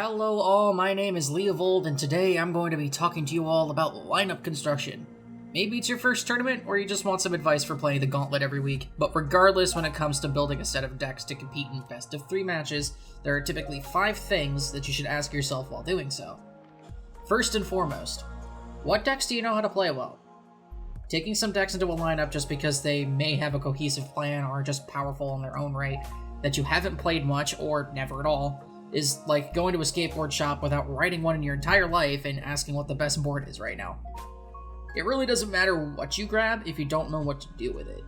Hello all, my name is Leovold, and today I'm going to be talking to you all about lineup construction. Maybe it's your first tournament, or you just want some advice for playing the Gauntlet every week, but regardless, when it comes to building a set of decks to compete in best of 3 matches, there are typically 5 things that you should ask yourself while doing so. First and foremost, what decks do you know how to play well? Taking some decks into a lineup just because they may have a cohesive plan or are just powerful in their own right that you haven't played much or never at all is like going to a skateboard shop without riding one in your entire life and asking what the best board is right now. It really doesn't matter what you grab if you don't know what to do with it.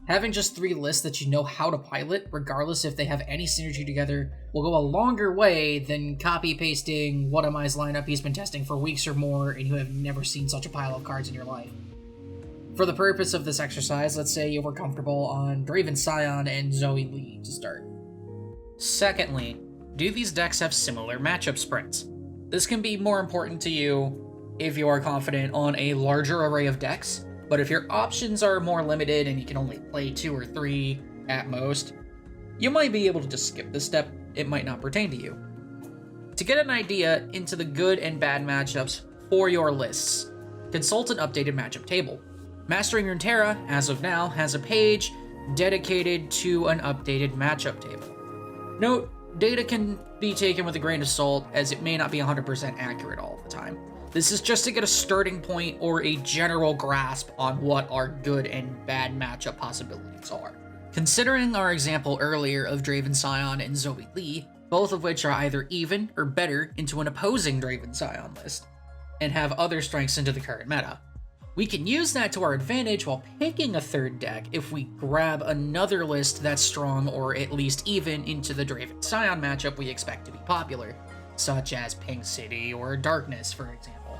Having just 3 lists that you know how to pilot, regardless if they have any synergy together, will go a longer way than copy-pasting what am I's lineup he's been testing for weeks or more and you have never seen such a pile of cards in your life. For the purpose of this exercise, let's say you were comfortable on Draven Scion and Zoe Lee to start. Secondly, do these decks have similar matchup spreads? This can be more important to you if you are confident on a larger array of decks, but if your options are more limited and you can only play 2 or 3 at most, you might be able to just skip this step. It might not pertain to you. To get an idea into the good and bad matchups for your lists, consult an updated matchup table. Mastering Runeterra, as of now, has a page dedicated to an updated matchup table. Note, data can be taken with a grain of salt, as it may not be 100% accurate all the time. This is just to get a starting point or a general grasp on what our good and bad matchup possibilities are. Considering our example earlier of Draven Scion and Zoe Lee, both of which are either even or better into an opposing Draven Scion list, and have other strengths into the current meta, we can use that to our advantage while picking a third deck if we grab another list that's strong or at least even into the Draven Scion matchup we expect to be popular, such as Pink City or Darkness, for example.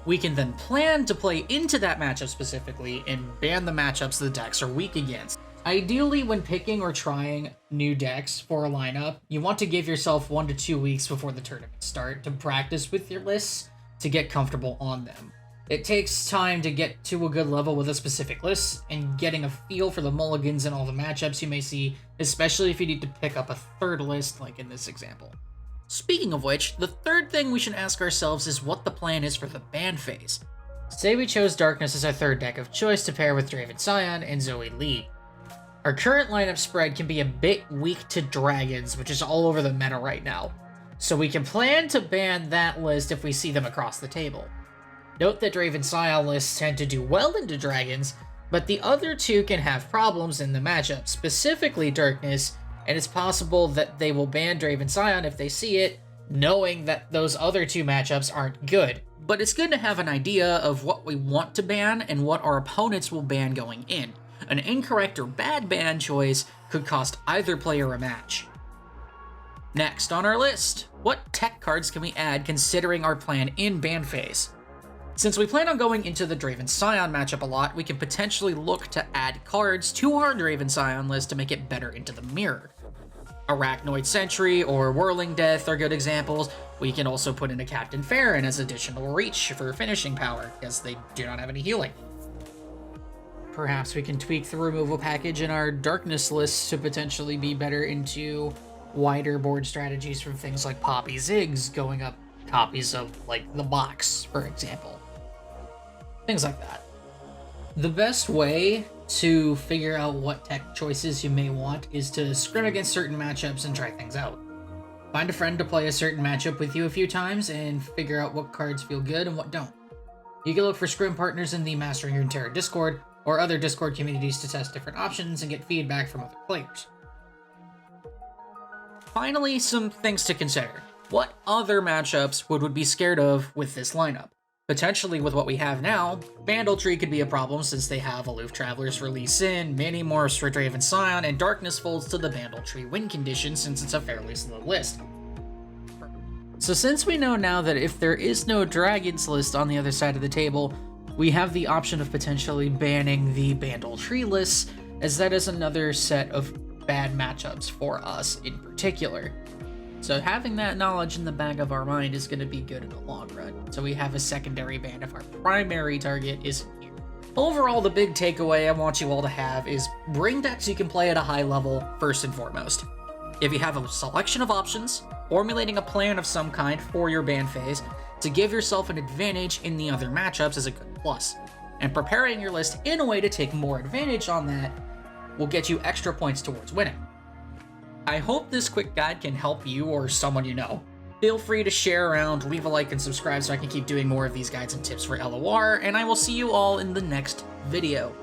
We can then plan to play into that matchup specifically and ban the matchups the decks are weak against. Ideally, when picking or trying new decks for a lineup, you want to give yourself 1 to 2 weeks before the tournament start to practice with your lists to get comfortable on them. It takes time to get to a good level with a specific list, and getting a feel for the mulligans and all the matchups you may see, especially if you need to pick up a third list like in this example. Speaking of which, the third thing we should ask ourselves is what the plan is for the ban phase. Say we chose Darkness as our third deck of choice to pair with Draven Scion and Zoe Lee. Our current lineup spread can be a bit weak to dragons, which is all over the meta right now, so we can plan to ban that list if we see them across the table. Note that Draven Scion lists tend to do well into dragons, but the other 2 can have problems in the matchup, specifically Darkness, and it's possible that they will ban Draven Scion if they see it, knowing that those other 2 matchups aren't good. But it's good to have an idea of what we want to ban and what our opponents will ban going in. An incorrect or bad ban choice could cost either player a match. Next on our list, what tech cards can we add considering our plan in ban phase? Since we plan on going into the Draven Scion matchup a lot, we can potentially look to add cards to our Draven Scion list to make it better into the mirror. Arachnoid Sentry or Whirling Death are good examples. We can also put in a Captain Farron as additional reach for finishing power, as they do not have any healing. Perhaps we can tweak the removal package in our Darkness list to potentially be better into wider board strategies from things like Poppy Ziggs, going up copies of, like, the box, for example. Things like that. The best way to figure out what tech choices you may want is to scrim against certain matchups and try things out. Find a friend to play a certain matchup with you a few times and figure out what cards feel good and what don't. You can look for scrim partners in the Mastering Runeterra Discord or other Discord communities to test different options and get feedback from other players. Finally, some things to consider. What other matchups would be scared of with this lineup? Potentially with what we have now, Bandletree could be a problem since they have Aloof Travelers for Lee Sin, Mini Morphs for Draven Scion, and Darkness folds to the Bandletree win condition since it's a fairly slow list. So since we know now that if there is no Dragons list on the other side of the table, we have the option of potentially banning the Bandletree lists, as that is another set of bad matchups for us in particular. So having that knowledge in the back of our mind is going to be good in the long run, so we have a secondary ban if our primary target isn't here. Overall, the big takeaway I want you all to have is bring decks you can play at a high level first and foremost. If you have a selection of options, formulating a plan of some kind for your ban phase to give yourself an advantage in the other matchups is a good plus, and preparing your list in a way to take more advantage on that will get you extra points towards winning. I hope this quick guide can help you or someone you know. Feel free to share around, leave a like, and subscribe so I can keep doing more of these guides and tips for LOR, and I will see you all in the next video.